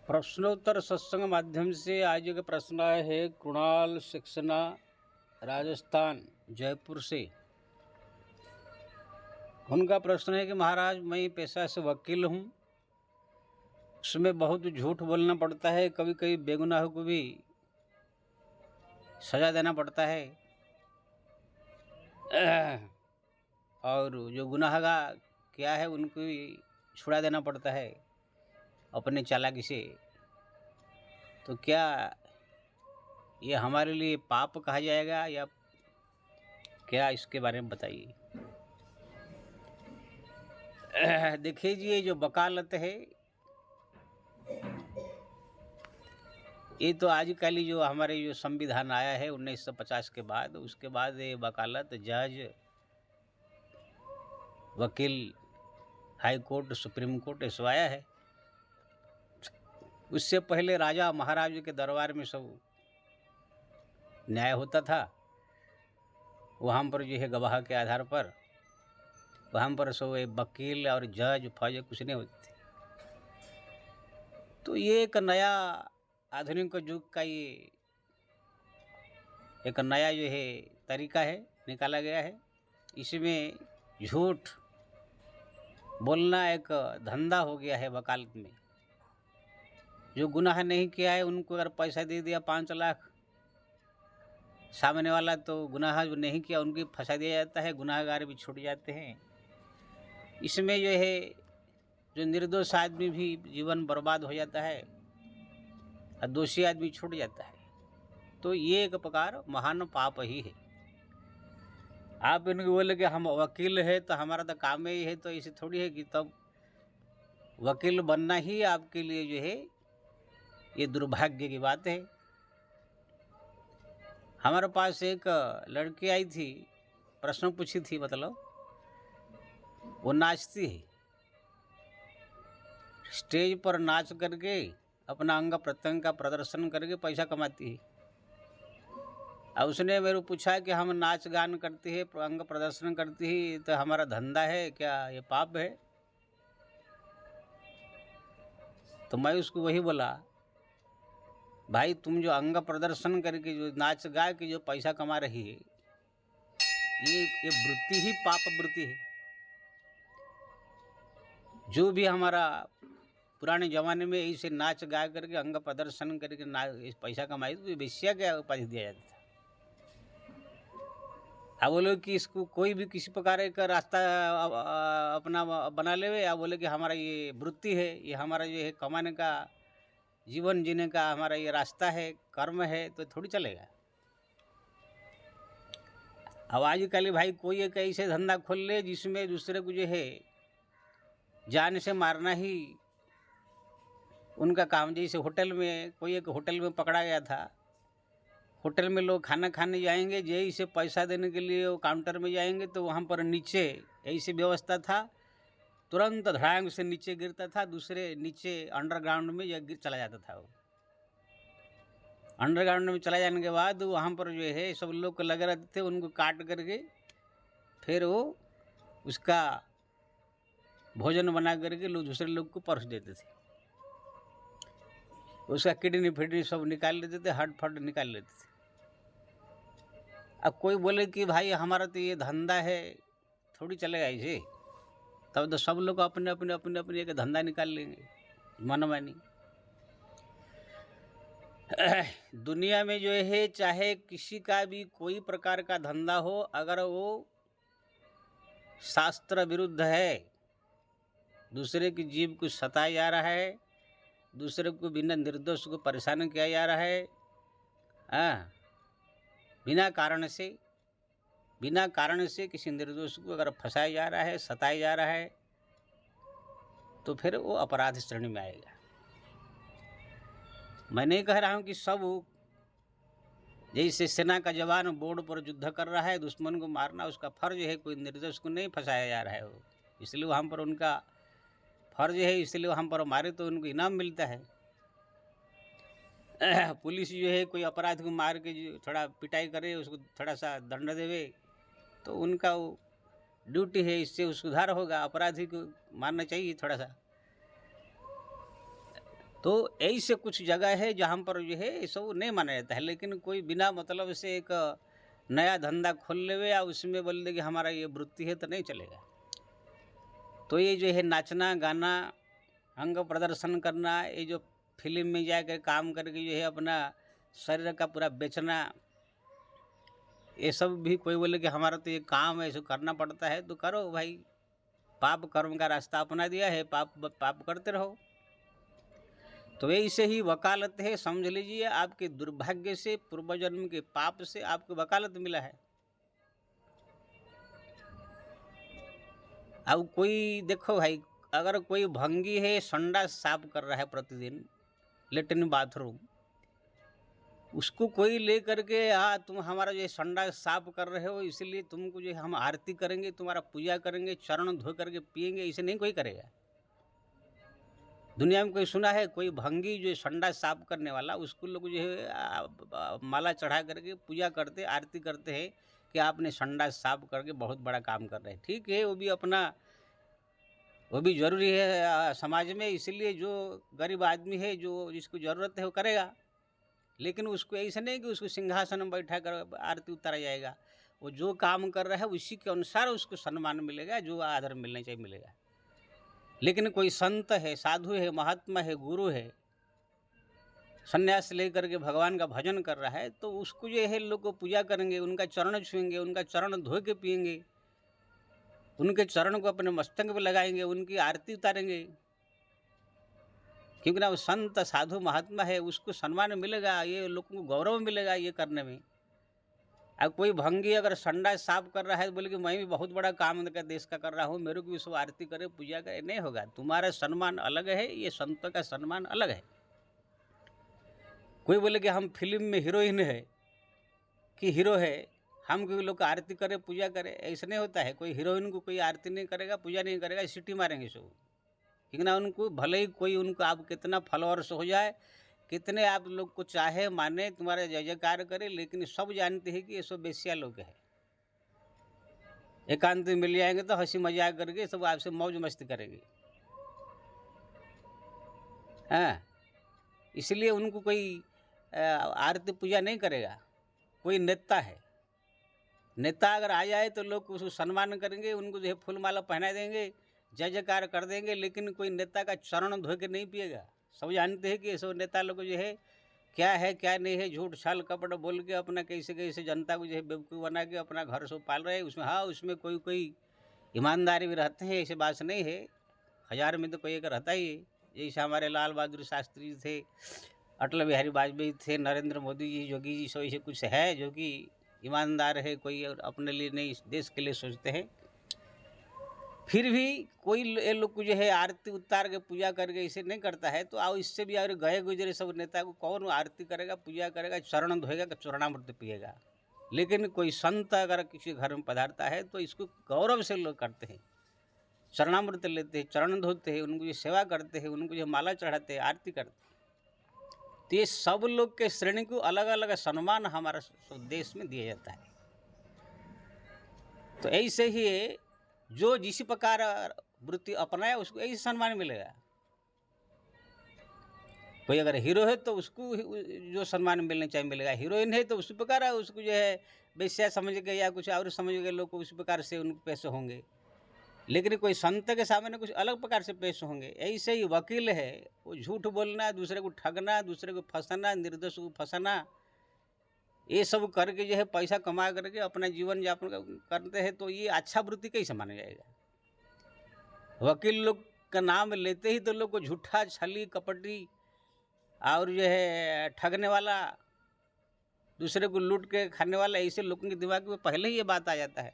प्रश्नोत्तर सत्संग माध्यम से आज का प्रश्न आया है कृणाल सक्सेना राजस्थान जयपुर से। उनका प्रश्न है कि महाराज मैं पेशा से वकील हूँ, उसमें बहुत झूठ बोलना पड़ता है, कभी कभी बेगुनाह को भी सजा देना पड़ता है और जो गुनाहगार क्या है उनको भी छुड़ा देना पड़ता है अपने चालाकी से। तो क्या ये हमारे लिए पाप कहा जाएगा या क्या, इसके बारे में बताइए। देखिए जी, ये जो वकालत है ये तो आजकल जो हमारे जो संविधान आया है 1950 के बाद, उसके बाद ये वकालत जज, वकील, हाई कोर्ट, सुप्रीम कोर्ट ये सब आया है। उससे पहले राजा महाराज के दरबार में सब न्याय होता था, वहाँ पर जो है गवाह के आधार पर, वहाँ पर सब वकील और जज फौज कुछ नहीं होती थी। तो ये एक नया आधुनिक युग का ये एक नया जो है तरीका है निकाला गया है। इसमें झूठ बोलना एक धंधा हो गया है वकालत में। जो गुनाह नहीं किया है उनको अगर पैसा दे दिया 5 लाख, सामने वाला तो गुनाह जो नहीं किया उनको फंसा दिया जाता है, गुनाहगार भी छूट जाते हैं। इसमें जो है जो निर्दोष आदमी भी जीवन बर्बाद हो जाता है और दोषी आदमी छूट जाता है। तो ये एक प्रकार महान पाप ही है। आप इनको बोले कि हम वकील है तो हमारा तो काम ही है, तो ऐसे थोड़ी है कि तब वकील बनना ही आपके लिए जो है ये दुर्भाग्य की बात है। हमारे पास एक लड़की आई थी, प्रश्न पूछी थी, मतलब वो नाचती है, स्टेज पर नाच करके अपना अंग प्रत्यंग का प्रदर्शन करके पैसा कमाती है। अब उसने मेरे को पूछा कि हम नाच गान करती है, अंग प्रदर्शन करती है, तो हमारा धंधा है क्या, ये पाप है? तो मैं उसको वही बोला, भाई तुम जो अंग प्रदर्शन करके जो नाच गा के जो पैसा कमा रही है ये वृत्ति ही पाप वृत्ति है। जो भी हमारा पुराने ज़माने में ऐसे नाच गा करके अंग प्रदर्शन करके पैसा कमाई तो वेश्या क्या उपाधि दिया जाता था। आप बोले कि इसको कोई भी किसी प्रकार का रास्ता अपना बना ले, या बोले कि हमारा ये वृत्ति है, ये हमारा जो है कमाने का, जीवन जीने का हमारा ये रास्ता है, कर्म है, तो थोड़ी चलेगा। अब आजकल भाई कोई एक ऐसे धंधा खोल ले जिसमें दूसरे को जो है जान से मारना ही उनका काम। जैसे होटल में, कोई एक होटल में पकड़ा गया था, होटल में लोग खाना खाने जाएंगे, जैसे से पैसा देने के लिए वो काउंटर में जाएंगे तो वहाँ पर नीचे ऐसी व्यवस्था था, तुरंत धड़ांग से नीचे गिरता था, दूसरे नीचे अंडरग्राउंड में या गिर चला जाता था। वो अंडरग्राउंड में चला जाने के बाद वहाँ पर जो है सब लोग लगे रहते थे, उनको काट करके फिर वो उसका भोजन बना करके लोग दूसरे लोग को परोस देते थे। उसका किडनी फिडनी सब निकाल लेते थे, हड्ड फट निकाल लेते थे। अब कोई बोले कि भाई हमारा तो ये धंधा है, थोड़ी चलेगा ऐसे, तब तो सब लोग अपने अपने अपने अपने एक धंधा निकाल लेंगे मनमानी। दुनिया में जो है चाहे किसी का भी कोई प्रकार का धंधा हो, अगर वो शास्त्र विरुद्ध है, दूसरे की जीव को सताया जा रहा है, दूसरे को बिना निर्दोष को परेशान किया जा रहा है, बिना कारण से किसी निर्दोष को अगर फंसाया जा रहा है, सताया जा रहा है, तो फिर वो अपराध श्रेणी में आएगा। मैं नहीं कह रहा हूँ कि सब, जैसे सेना का जवान बोर्ड पर युद्ध कर रहा है, दुश्मन को मारना उसका फर्ज है, कोई निर्दोष को नहीं फंसाया जा रहा है वो, इसलिए वहाँ पर उनका फर्ज है, इसलिए वहाँ पर मारे तो उनको इनाम मिलता है। पुलिस जो है कोई अपराध को मार के जो थोड़ा पिटाई करे, उसको थोड़ा सा दंड देवे, तो उनका वो ड्यूटी है, इससे सुधार होगा। अपराधी को मारना चाहिए थोड़ा सा। तो ऐसे कुछ जगह है जहाँ पर जो है ये सब नहीं माना जाता है। लेकिन कोई बिना मतलब से एक नया धंधा खोल लेवे या उसमें बोल दे कि हमारा ये वृत्ति है तो नहीं चलेगा। तो ये जो है नाचना गाना, अंग प्रदर्शन करना, ये जो फिल्म में जाकर काम करके जो है अपना शरीर का पूरा बेचना, ये सब भी कोई बोले कि हमारा तो ये काम है, इसको करना पड़ता है, तो करो भाई। पाप कर्म का रास्ता अपना दिया है, पाप पाप करते रहो। तो ऐसे ही वकालत है, समझ लीजिए आपके दुर्भाग्य से, पूर्व जन्म के पाप से आपको वकालत मिला है। अब कोई देखो भाई, अगर कोई भंगी है, संडास साफ कर रहा है प्रतिदिन, लेट्रिन बाथरूम, उसको कोई ले करके तुम हमारा जो संडास साफ कर रहे हो इसलिए तुमको जो हम आरती करेंगे, तुम्हारा पूजा करेंगे, चरण धो करके पिएंगे, इसे नहीं कोई करेगा। दुनिया में कोई सुना है कोई भंगी जो संडास साफ करने वाला, उसको लोग जो है माला चढ़ा करके पूजा करते, आरती करते हैं कि आपने संडास साफ करके बहुत बड़ा काम कर रहे हैं। ठीक है, वो भी जरूरी है समाज में, इसलिए जो गरीब आदमी है, जो जिसको ज़रूरत है वो करेगा। लेकिन उसको ऐसा नहीं कि उसको सिंहासन में बैठा कर आरती उतारा जाएगा। वो जो काम कर रहा है उसी के अनुसार उसको सम्मान मिलेगा, जो आदर मिलना चाहिए मिलेगा। लेकिन कोई संत है, साधु है, महात्मा है, गुरु है, संन्यास लेकर के भगवान का भजन कर रहा है, तो उसको जो है लोग को पूजा करेंगे, उनका चरण छुएंगे, उनका चरण धो के पिएंगे, उनके चरण को अपने मस्तक पर लगाएंगे, उनकी आरती उतारेंगे, क्योंकि ना वो संत साधु महात्मा है, उसको सम्मान मिलेगा, ये लोगों को गौरव मिलेगा ये करने में। अब कोई भंगी अगर संडास साफ कर रहा है तो बोले कि मैं भी बहुत बड़ा काम देश का कर रहा हूँ, मेरे को भी सब आरती करे, पूजा करे, नहीं होगा। तुम्हारा सम्मान अलग है, ये संत का सम्मान अलग है। कोई बोले कि हम फिल्म में हीरोइन है कि हीरो है, हम कोई लोग आरती करे पूजा करे, ऐसा नहीं होता है। कोई हीरोइन को कोई आरती नहीं करेगा, पूजा नहीं करेगा, सीटी मारेंगे सब। क्योंकि ना उनको भले ही कोई उनको आप कितना फॉलोअर्स हो जाए, कितने आप लोग को चाहे माने, तुम्हारा जय जयकार करे, लेकिन सब जानते हैं कि ये सब बेस्या लोग हैं। एकांत में मिल जाएंगे तो हंसी मजाक करके सब आपसे मौज मस्ती करेंगे। हाँ, इसलिए उनको कोई आरती पूजा नहीं करेगा। कोई नेता है, नेता अगर आ जाए तो लोग उसको सम्मान करेंगे, उनको जो है फूल माला पहना देंगे, जय जयकार कर देंगे, लेकिन कोई नेता का चरण धो के नहीं पिएगा। सब जानते हैं कि ये सब नेता लोग जो है क्या नहीं है, झूठ छल कपट बोल के अपना कैसे कैसे जनता को जो है बेवकूफ़ बना के अपना घर से पाल रहे हैं। उसमें हाँ, उसमें कोई कोई ईमानदारी भी रहते हैं, ऐसी बात नहीं है, 1000 में तो कोई एक रहता ही है। जैसे हमारे लाल बहादुर शास्त्री थे, अटल बिहारी वाजपेयी थे, नरेंद्र मोदी जी, योगी जी, सो ऐसे कुछ है जो कि ईमानदार है, कोई और अपने लिए नहीं देश के लिए सोचते हैं। फिर भी कोई ये लोग को जो है आरती उतार के पूजा करके इसे नहीं करता है, तो आओ इससे भी और गए गुजरे सब नेता को कौन आरती करेगा, पूजा करेगा, चरण धोएगा, चरणामृत पिएगा। लेकिन कोई संत अगर किसी घर में पधारता है तो इसको गौरव से लोग करते हैं, चरणामृत लेते हैं, चरण धोते हैं, उनको जो सेवा करते हैं, उनको जो माला चढ़ाते हैं, आरती करते हैं। तो ये सब लोग के श्रेणी को अलग अलग सम्मान हमारा देश में दिया जाता है। तो ऐसे ही जो जिस प्रकार वृत्ति अपनाया उसको ऐसे सम्मान मिलेगा। कोई अगर हीरो है तो उसको जो सम्मान मिलना चाहिए मिलेगा, हीरोइन है तो उसी प्रकार उसको जो है वैश्या समझ के या कुछ और समझ के लोग को उसी प्रकार से उनको पेश होंगे। लेकिन कोई संत के सामने कुछ अलग प्रकार से पेश होंगे। ऐसे ही वकील है, वो झूठ बोलना, दूसरे को ठगना, दूसरे को फंसाना, निर्दोष को फंसाना, ये सब करके जो है पैसा कमा करके अपना जीवन यापन करते हैं, तो ये अच्छा वृत्ति कैसे माना जाएगा। वकील लोग का नाम लेते ही तो लोग को झूठा, छली, कपटी और जो है ठगने वाला, दूसरे को लूट के खाने वाला, ऐसे लोगों के दिमाग में पहले ही ये बात आ जाता है।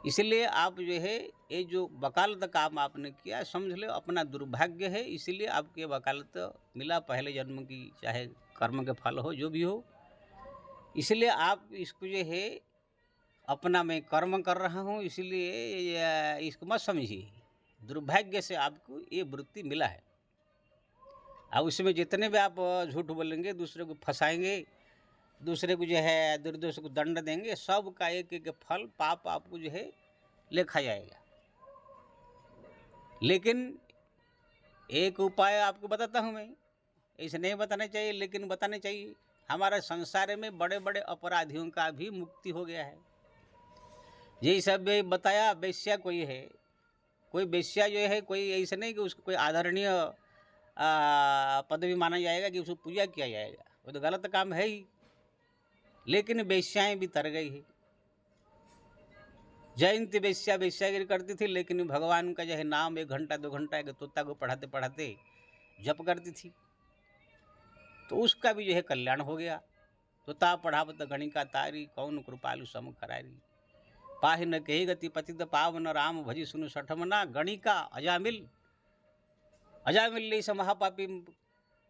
इसलिए आप जो है ये जो वकालत काम आपने किया, समझ लो अपना दुर्भाग्य है, इसीलिए आपके वकालत मिला पहले जन्म की, चाहे कर्म के फल हो जो भी हो। इसलिए आप इसको जो है अपना मैं कर्म कर रहा हूँ, इसलिए इसको मत समझिए, दुर्भाग्य से आपको ये वृत्ति मिला है। अब उसमें जितने भी आप झूठ बोलेंगे, दूसरे को फंसाएंगे, दूसरे को जो है निर्दोष को दंड देंगे, सब का एक एक फल पाप आपको जो है लिखा जाएगा। लेकिन एक उपाय आपको बताता हूँ मैं, ऐसे नहीं बताना चाहिए लेकिन बताना चाहिए। हमारा संसार में बड़े बड़े अपराधियों का भी मुक्ति हो गया है। यही सब बताया। वेश्या कोई है, कोई वेश्या जो है, कोई ऐसे नहीं कि उसको कोई आदरणीय पदवी माना जाएगा कि उसको पूजा किया जाएगा, वो तो गलत काम है ही। लेकिन वेश्याएं भी तर गई है। जयंती वेश्या वेश्यागिरी करती थी, लेकिन भगवान का जो है नाम 1 घंटा 2 घंटा एक तोता को पढ़ाते पढ़ाते जप करती थी, तो उसका भी जो है कल्याण हो गया। तोता पढ़ावत गणिका तारी, कौन कृपालु सम करारी। पाहि न कही गति पतित पावन, राम भजी सुनु सठमना। गणिका अजामिल, अजामिल इस महापापी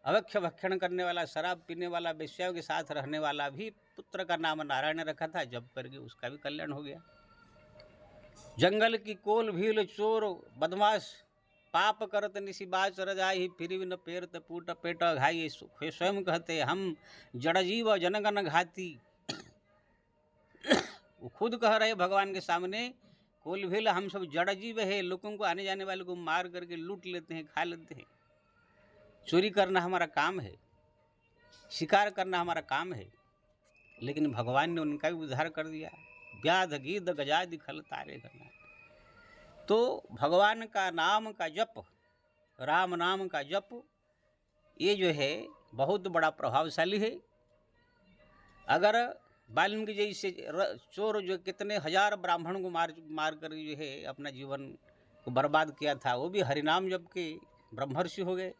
अभक्ष्य भक्षण करने वाला, शराब पीने वाला, वेश्याओं के साथ रहने वाला भी पुत्र का नाम नारायण ने रखा था, जब करके उसका भी कल्याण हो गया। जंगल की कोल भील चोर बदमाश, पाप करत निशिबाच रजाई, फिर भी न पेरत पूट पेट घाई। स्वयं कहते हम जड़ जीव जनगण घाती। वो खुद कह रहे भगवान के सामने, कोल भील हम सब जड़ जीव है, लोगों को आने जाने वाले को मार करके लूट लेते हैं, खा लेते हैं। चोरी करना हमारा काम है, शिकार करना हमारा काम है, लेकिन भगवान ने उनका भी उद्धार कर दिया। व्याध गीध गजादि खल तारे करना। तो भगवान का नाम का जप, राम नाम का जप, ये जो है बहुत बड़ा प्रभावशाली है। अगर वाल्मीकि जैसे चोर जो कितने हजार ब्राह्मण को मार कर जो है अपना जीवन को बर्बाद किया था, वो भी हरिनाम जप के ब्रह्मर्षि हो गए।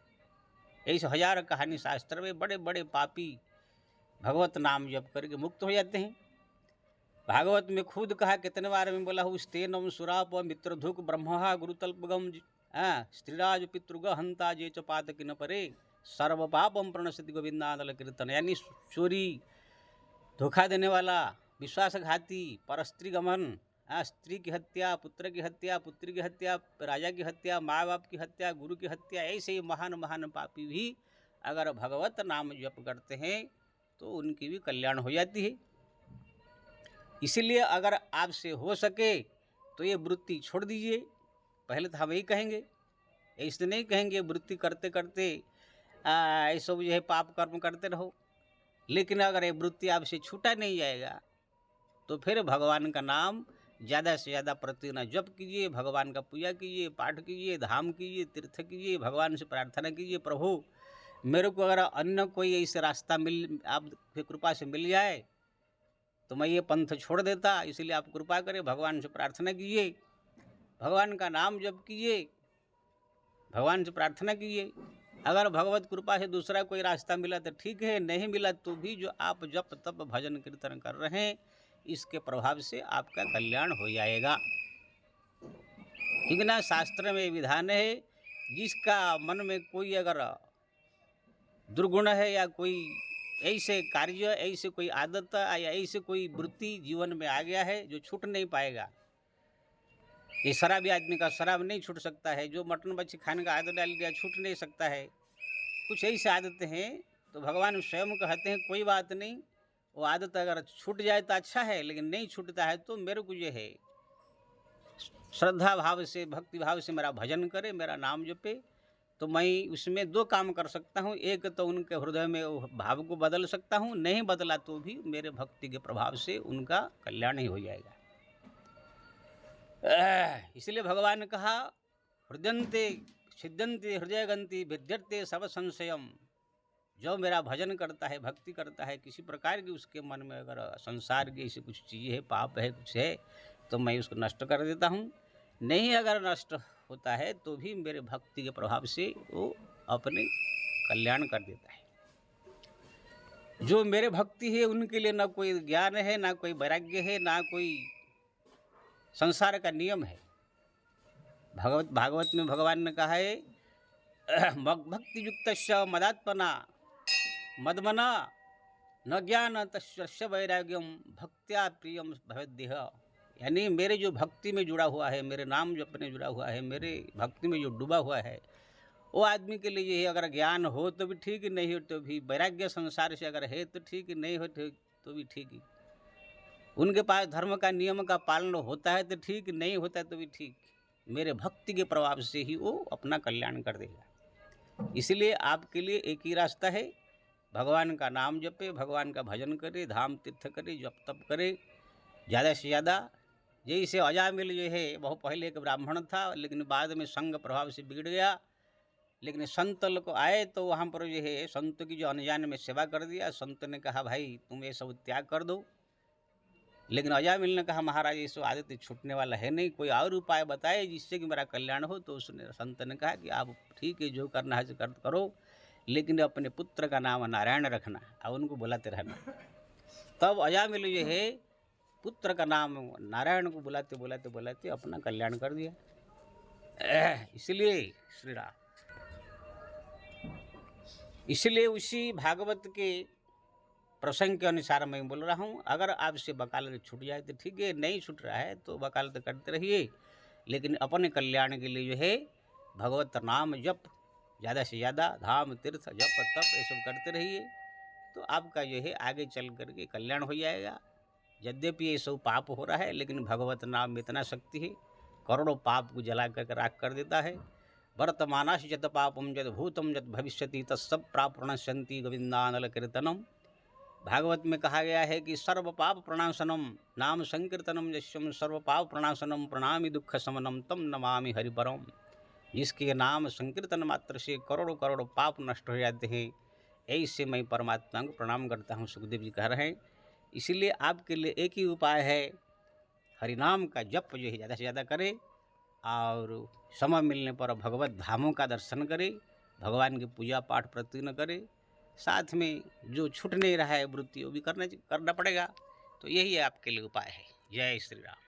ऐसे हजार कहानी शास्त्र में बड़े बड़े पापी भगवत नाम जप करके मुक्त हो जाते हैं। भागवत में खुद कहा, कितने बार में बोला हूँ, स्तेनम सुराप मित्रधुक ब्रह्महा गुरुतल्पगम स्त्रीराज पितृग हंता जे च पातक न परे सर्व पापम प्रणश्यति गोविंदादल कीर्तन। यानी चोरी, धोखा देने वाला, विश्वासघाती, परस्त्री गमन, स्त्री की हत्या, पुत्र की हत्या, पुत्री की हत्या, राजा की हत्या, माँ बाप की हत्या, गुरु की हत्या, ऐसे ही महान महान पापी भी अगर भगवत नाम जप करते हैं तो उनकी भी कल्याण हो जाती है। इसीलिए अगर आपसे हो सके तो ये वृत्ति छोड़ दीजिए। पहले तो हम यही कहेंगे, ऐसे नहीं कहेंगे वृत्ति करते करते ऐसा जो है पाप कर्म करते रहो। लेकिन अगर ये वृत्ति आपसे छूटा नहीं जाएगा तो फिर भगवान का नाम ज़्यादा से ज़्यादा प्रतिदिन जप कीजिए, भगवान का पूजा कीजिए, पाठ कीजिए, धाम कीजिए, तीर्थ कीजिए, भगवान से प्रार्थना कीजिए, प्रभु मेरे को अगर अन्य कोई ऐसे रास्ता आपकी कृपा से मिल जाए तो मैं ये पंथ छोड़ देता, इसलिए आप कृपा करें। भगवान से प्रार्थना कीजिए, भगवान का नाम जप कीजिए, भगवान से प्रार्थना कीजिए। अगर भगवत कृपा से दूसरा कोई रास्ता मिला तो ठीक है, नहीं मिला तो भी जो आप जप तप भजन कीर्तन कर रहे हैं इसके प्रभाव से आपका कल्याण हो जाएगा। ठीक ना। शास्त्र में विधान है, जिसका मन में कोई अगर दुर्गुण है या कोई ऐसे कार्य, ऐसे कोई आदत या ऐसे कोई वृत्ति जीवन में आ गया है जो छूट नहीं पाएगा। ये शराबी आदमी का शराब नहीं छूट सकता है, जो मटन मच्छी खाने का आदत डाल दिया छूट नहीं सकता है। कुछ ऐसी आदतें हैं तो भगवान स्वयं कहते हैं कोई बात नहीं, वो आदत अगर छूट जाए तो अच्छा है, लेकिन नहीं छूटता है तो मेरे को जो है श्रद्धा भाव से, भक्ति भाव से मेरा भजन करे, मेरा नाम जपे, तो मैं उसमें 2 काम कर सकता हूँ। एक तो उनके हृदय में भाव को बदल सकता हूँ, नहीं बदला तो भी मेरे भक्ति के प्रभाव से उनका कल्याण ही हो जाएगा। इसलिए भगवान ने कहा, हृदयंते छिद्यंते हृदयगंती भिद्यते सब संशयम। जो मेरा भजन करता है, भक्ति करता है, किसी प्रकार की उसके मन में अगर संसार की ऐसी कुछ चीज़ है, पाप है, कुछ है, तो मैं उसको नष्ट कर देता हूँ। नहीं अगर नष्ट होता है तो भी मेरे भक्ति के प्रभाव से वो अपने कल्याण कर देता है। जो मेरे भक्ति है उनके लिए ना कोई ज्ञान है, ना कोई वैराग्य है, ना कोई संसार का नियम है। भागवत में भगवान ने कहा है, भक्ति युक्त मदात्मना मदमना न ज्ञान तस्य वैराग्यम भक्त्या प्रियम भवेद्देह। यानी मेरे जो भक्ति में जुड़ा हुआ है, मेरे नाम जो अपने जुड़ा हुआ है, मेरे भक्ति में जो डूबा हुआ है, वो आदमी के लिए ये अगर ज्ञान हो तो भी ठीक, नहीं हो तो भी, वैराग्य संसार से अगर है तो ठीक, नहीं हो तो भी ठीक। उनके पास धर्म का नियम का पालन होता है तो ठीक, नहीं होता तो भी ठीक। मेरे भक्ति के प्रभाव से ही वो अपना कल्याण कर देगा। इसलिए आपके लिए एक ही रास्ता है, भगवान का नाम जपे, भगवान का भजन करे, धाम तीर्थ करे, जप तप करे ज़्यादा से ज़्यादा। जैसे अजामिल जो है बहुत पहले एक ब्राह्मण था, लेकिन बाद में संग प्रभाव से बिगड़ गया, लेकिन संत लोग आए तो वहाँ पर जो है संत की जो अनजान में सेवा कर दिया। संत ने कहा भाई तुम ये सब त्याग कर दो, लेकिन अजामिल ने कहा महाराज ये सब आदत छूटने वाला है नहीं, कोई और उपाय बताए जिससे कि मेरा कल्याण हो। तो उसने संत ने कहा कि आप ठीक है जो करना है करो, लेकिन अपने पुत्र का नाम नारायण रखना और उनको बुलाते रहना। तब अजामिल जो है पुत्र का नाम नारायण को बुलाते बुलाते बुलाते अपना कल्याण कर दिया। इसलिए श्री राम, इसलिए उसी भागवत के प्रसंग के अनुसार मैं बोल रहा हूँ। अगर आपसे वकालत छूट जाए तो ठीक है, नहीं छूट रहा है तो वकालत करते रहिए, लेकिन अपने कल्याण के लिए जो है भगवत नाम जप ज़्यादा से ज़्यादा, धाम तीर्थ जप तप ये सब करते रहिए, तो आपका जो है आगे चल करके कल्याण हो जाएगा। यद्यपि ये सब पाप हो रहा है, लेकिन भगवत नाम में इतना शक्ति है, करोड़ों पाप को जला कर राख कर देता है। वर्तमानाश जत पापम जत भूतम जत भविष्यति तत्सब प्राप्रणश्यन्ति गोविंदानल कीर्तनम। भागवत में कहा गया है कि सर्व पाप प्रणाशनम नाम संकीर्तनम यश्यम सर्व पाप प्रणाशनम प्रणामि दुख समनम तम नमामि हरिपरम। जिसके नाम संकीर्तन मात्र से करोड़ों करोड़ों पाप नष्ट हो जाते हैं, ऐसे मैं परमात्मा को प्रणाम करता हूँ, सुखदेव जी कह रहे हैं। इसीलिए आपके लिए एक ही उपाय है, हरिनाम का जप जो है ज़्यादा से ज़्यादा करें, और समय मिलने पर भगवत धामों का दर्शन करें, भगवान की पूजा पाठ प्रतिदिन करें, साथ में जो छूट नहीं रहा है वृत्ति वो भी करना पड़ेगा। तो यही आपके लिए उपाय है। जय श्री राम।